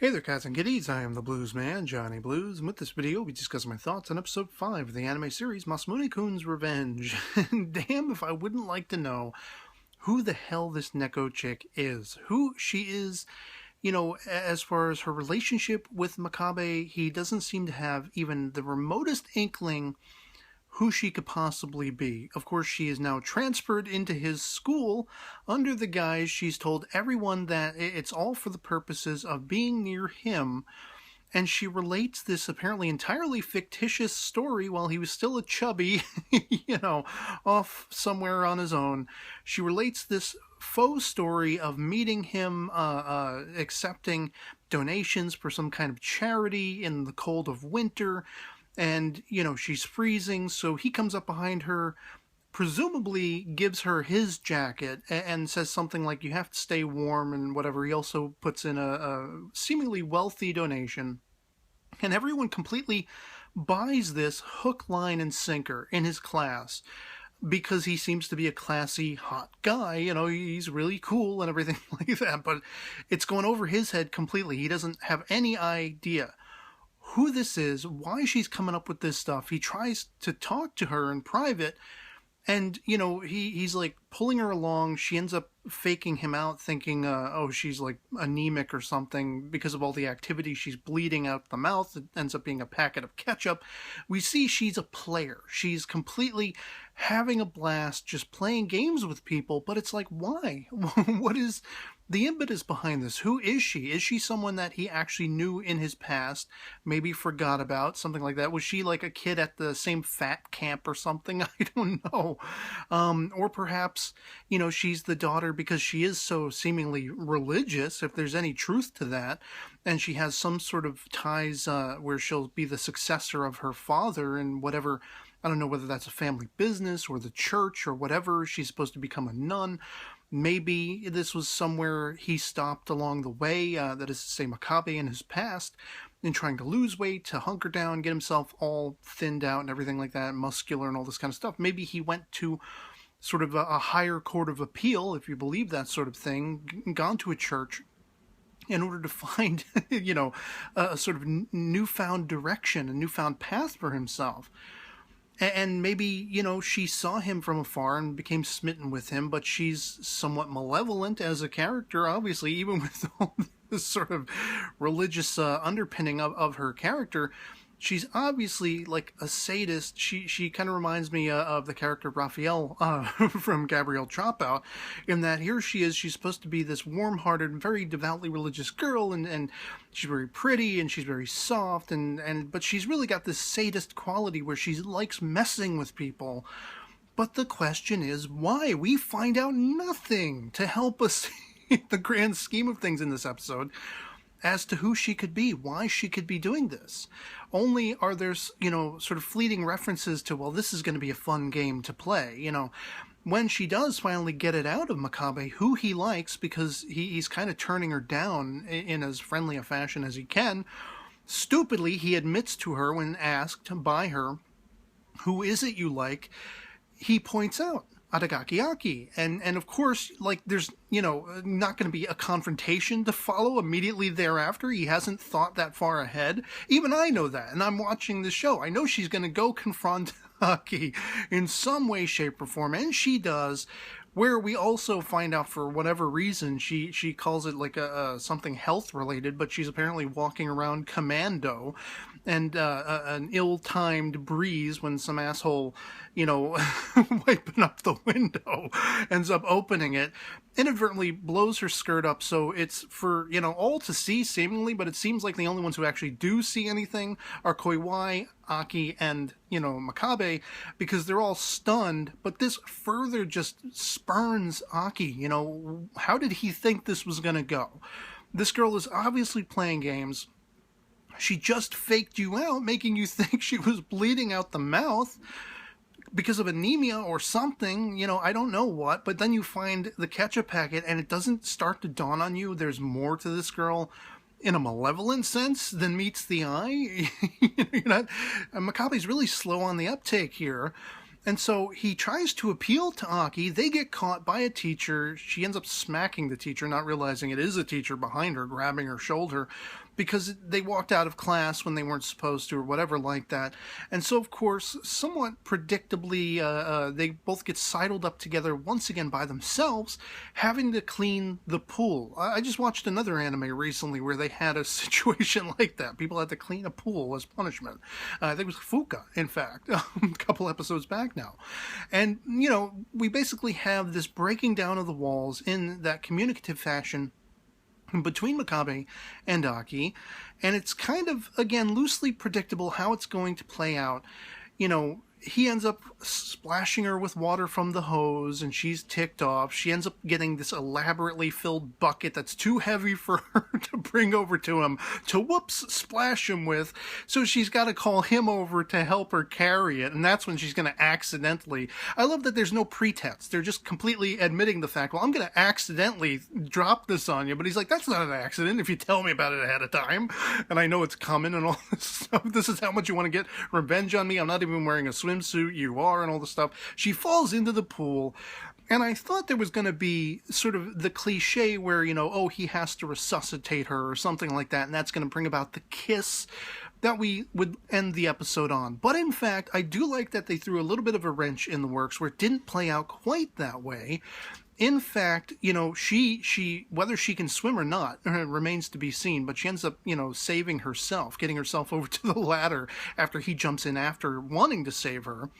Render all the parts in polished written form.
Hey there, cats and kitties. I am the Blues Man, Johnny Blues, and with this video, we'll be discussing my thoughts on episode 5 of the anime series Masamune-kun's Revenge. And damn if I wouldn't like to know who the hell this Neko chick is. Who she is, as far as her relationship with Makabe, he doesn't seem to have even the remotest inkling who she could possibly be. Of course, she is now transferred into his school under the guise she's told everyone that it's all for the purposes of being near him, and she relates this apparently entirely fictitious story while he was still a chubby, off somewhere on his own. She relates this faux story of meeting him, accepting donations for some kind of charity in the cold of winter. And, she's freezing, so he comes up behind her, presumably gives her his jacket, and says something like, you have to stay warm and whatever. He also puts in a seemingly wealthy donation. And everyone completely buys this hook, line, and sinker in his class, because he seems to be a classy, hot guy. He's really cool and everything like that, but it's going over his head completely. He doesn't have any idea who this is, why she's coming up with this stuff. He tries to talk to her in private, and, he's like pulling her along. She ends up faking him out, thinking, she's like anemic or something because of all the activity. She's bleeding out the mouth. It ends up being a packet of ketchup. We see she's a player. She's completely having a blast, just playing games with people, but it's like, why? What is the impetus behind this? Who is she? Is she someone that he actually knew in his past, maybe forgot about, something like that? Was she like a kid at the same fat camp or something? I don't know. Or perhaps, she's the daughter because she is so seemingly religious, if there's any truth to that, and she has some sort of ties where she'll be the successor of her father and whatever. I don't know whether that's a family business or the church or whatever. She's supposed to become a nun. Maybe this was somewhere he stopped along the way, that is to say Makabe in his past, in trying to lose weight, to hunker down, get himself all thinned out and everything like that, muscular and all this kind of stuff. Maybe he went to sort of a higher court of appeal, if you believe that sort of thing, gone to a church in order to find, a sort of newfound direction, a newfound path for himself. And maybe, she saw him from afar and became smitten with him, but she's somewhat malevolent as a character, obviously, even with all this sort of religious underpinning of her character. She's obviously like a sadist. She kind of reminds me of the character Raphael from Gabrielle Dropout, in that here she is, she's supposed to be this warm-hearted, very devoutly religious girl, and she's very pretty, and she's very soft, but she's really got this sadist quality where she likes messing with people. But the question is, why? We find out nothing to help us in the grand scheme of things in this episode as to who she could be, why she could be doing this. Only are there, sort of fleeting references to, well, this is going to be a fun game to play, When she does finally get it out of Makabe who he likes, because he's kind of turning her down in as friendly a fashion as he can, stupidly he admits to her when asked by her, who is it you like? He points out Adagaki Aki. And of course, like, there's, not going to be a confrontation to follow immediately thereafter. He hasn't thought that far ahead. Even I know that, and I'm watching the show. I know she's going to go confront Aki in some way, shape, or form, and she does, where we also find out, for whatever reason, she calls it like something health related, but she's apparently walking around commando, and an ill-timed breeze when some asshole, wiping up the window, ends up opening it, inadvertently blows her skirt up, so it's for, all to see, seemingly, but it seems like the only ones who actually do see anything are Koiwai, Aki, and, Makabe, because they're all stunned, but this further just spurns Aki. How did he think this was going to go? This girl is obviously playing games. She just faked you out, making you think she was bleeding out the mouth because of anemia or something, I don't know what, but then you find the ketchup packet and it doesn't start to dawn on you there's more to this girl in a malevolent sense than meets the eye. Makabe's really slow on the uptake here. And so he tries to appeal to Aki. They get caught by a teacher. She ends up smacking the teacher, not realizing it is a teacher behind her, grabbing her shoulder, because they walked out of class when they weren't supposed to or whatever like that. And so, of course, somewhat predictably, they both get sidled up together once again by themselves, having to clean the pool. I just watched another anime recently where they had a situation like that. People had to clean a pool as punishment. I think it was Fuka, in fact, a couple episodes back now. And, you know, we basically have this breaking down of the walls in that communicative fashion between Makabe and Aki, and it's kind of, again, loosely predictable how it's going to play out. You know, he ends up splashing her with water from the hose, and she's ticked off. She ends up getting this elaborately filled bucket that's too heavy for her to bring over to him to, splash him with. So she's got to call him over to help her carry it, and that's when she's going to accidentally... I love that there's no pretense. They're just completely admitting the fact, well, I'm going to accidentally drop this on you. But he's like, that's not an accident if you tell me about it ahead of time, and I know it's coming and all this stuff. This is how much you want to get revenge on me. I'm not even wearing a swimsuit, you are, and all this stuff. She falls into the pool, and I thought there was going to be sort of the cliche where, you know, oh, he has to resuscitate her or something like that, and that's going to bring about the kiss that we would end the episode on. But in fact, I do like that they threw a little bit of a wrench in the works where it didn't play out quite that way. In fact, you know, she whether she can swim or not remains to be seen, but she ends up, you know, saving herself, getting herself over to the ladder after he jumps in after wanting to save her.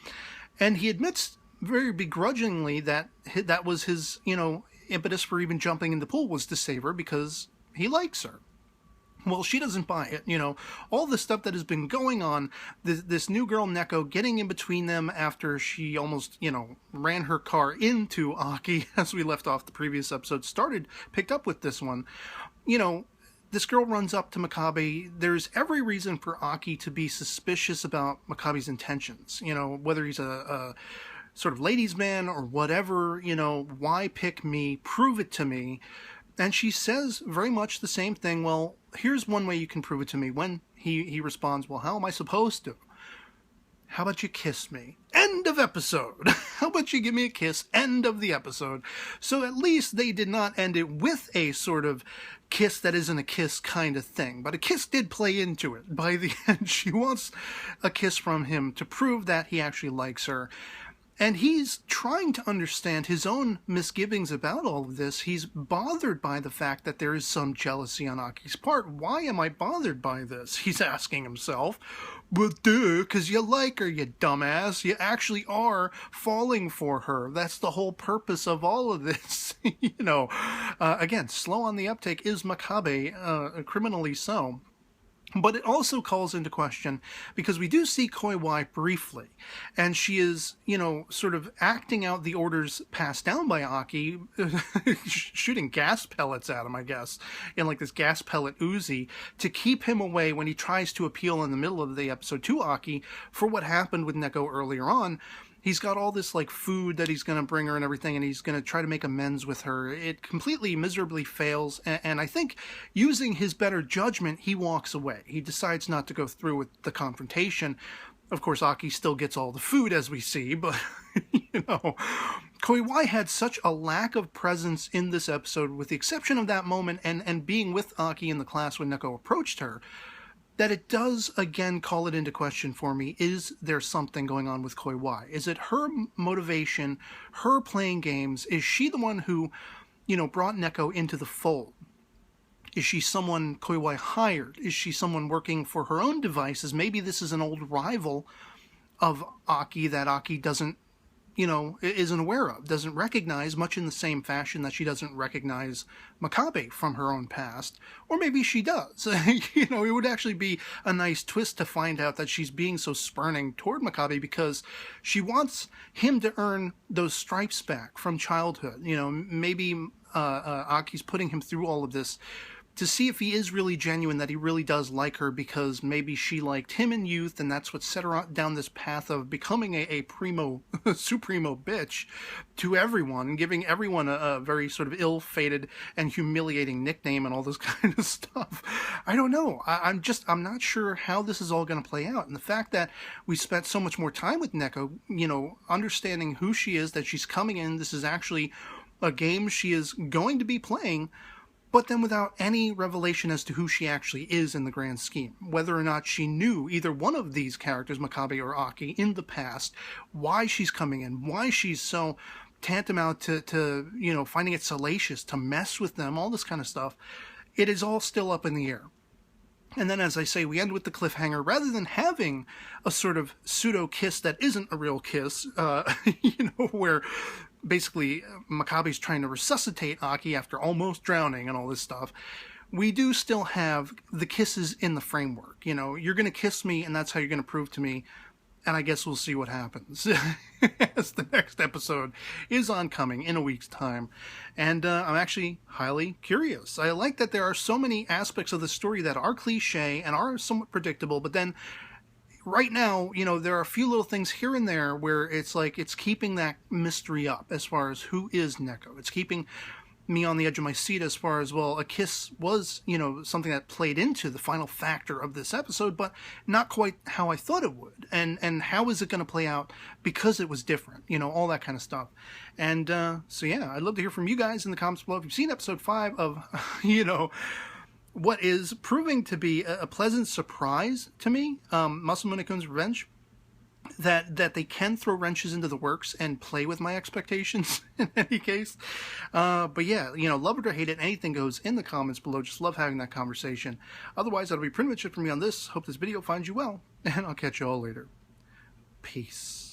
And he admits very begrudgingly that that was his, you know, impetus for even jumping in the pool was to save her because he likes her. Well, she doesn't buy it, you know. All the stuff that has been going on, this new girl, Neko, getting in between them after she almost, you know, ran her car into Aki, as we left off the previous episode, picked up with this one. You know, this girl runs up to Makabe. There's every reason for Aki to be suspicious about Makabe's intentions, you know, whether he's a sort of ladies' man or whatever, you know, why pick me, prove it to me. And she says very much the same thing. Well, here's one way you can prove it to me. When he responds, well, how am I supposed to? How about you kiss me? End of episode. How about you give me a kiss? End of the episode. So at least they did not end it with a sort of kiss that isn't a kiss kind of thing. But a kiss did play into it. By the end, she wants a kiss from him to prove that he actually likes her. And he's trying to understand his own misgivings about all of this. He's bothered by the fact that there is some jealousy on Aki's part. Why am I bothered by this? He's asking himself. But duh, because you like her, you dumbass. You actually are falling for her. That's the whole purpose of all of this. You know, again, slow on the uptake is Makabe, criminally so. But it also calls into question, because we do see Koi-wai briefly, and she is, you know, sort of acting out the orders passed down by Aki, shooting gas pellets at him, I guess, in like this gas pellet Uzi, to keep him away when he tries to appeal in the middle of the episode to Aki for what happened with Neko earlier on. He's got all this, like, food that he's going to bring her and everything, and he's going to try to make amends with her. It completely, miserably fails, and I think, using his better judgment, he walks away. He decides not to go through with the confrontation. Of course, Aki still gets all the food, as we see, but, you know, Koi-wai had such a lack of presence in this episode, with the exception of that moment and being with Aki in the class when Neko approached her, that it does, again, call it into question for me. Is there something going on with Koi-wai? Is it her motivation, her playing games? Is she the one who, you know, brought Neko into the fold? Is she someone Koi-wai hired? Is she someone working for her own devices? Maybe this is an old rival of Aki that Aki doesn't, you know, isn't aware of, doesn't recognize, much in the same fashion that she doesn't recognize Makabe from her own past. Or maybe she does. You know, it would actually be a nice twist to find out that she's being so spurning toward Makabe because she wants him to earn those stripes back from childhood. You know, maybe Aki's putting him through all of this to see if he is really genuine, that he really does like her, because maybe she liked him in youth, and that's what set her down this path of becoming a primo, supremo bitch to everyone, and giving everyone a very sort of ill-fated and humiliating nickname and all this kind of stuff. I don't know. I'm not sure how this is all going to play out. And the fact that we spent so much more time with Neko, you know, understanding who she is, that she's coming in, this is actually a game she is going to be playing, but then without any revelation as to who she actually is in the grand scheme. Whether or not she knew either one of these characters, Makabe or Aki, in the past, why she's coming in, why she's so tantamount to you know, finding it salacious to mess with them, all this kind of stuff. It is all still up in the air. And then, as I say, we end with the cliffhanger. Rather than having a sort of pseudo-kiss that isn't a real kiss, you know, where basically Makabe's trying to resuscitate Aki after almost drowning and all this stuff, we do still have the kisses in the framework. You know, you're going to kiss me, and that's how you're going to prove to me, and I guess we'll see what happens as the next episode is oncoming in a week's time. And I'm actually highly curious. I like that there are so many aspects of the story that are cliche and are somewhat predictable, but then right now, you know, there are a few little things here and there where it's like it's keeping that mystery up as far as who is Neko. It's keeping me on the edge of my seat as far as, well, a kiss was, you know, something that played into the final factor of this episode, but not quite how I thought it would. And how is it going to play out because it was different, you know, all that kind of stuff. And so, yeah, I'd love to hear from you guys in the comments below. If you've seen episode 5 of, you know, what is proving to be a pleasant surprise to me, Masamune-kun's Revenge, that they can throw wrenches into the works and play with my expectations in any case. But yeah, you know, love it or hate it, anything goes in the comments below. Just love having that conversation. Otherwise, that'll be pretty much it for me on this. Hope this video finds you well, and I'll catch you all later. Peace.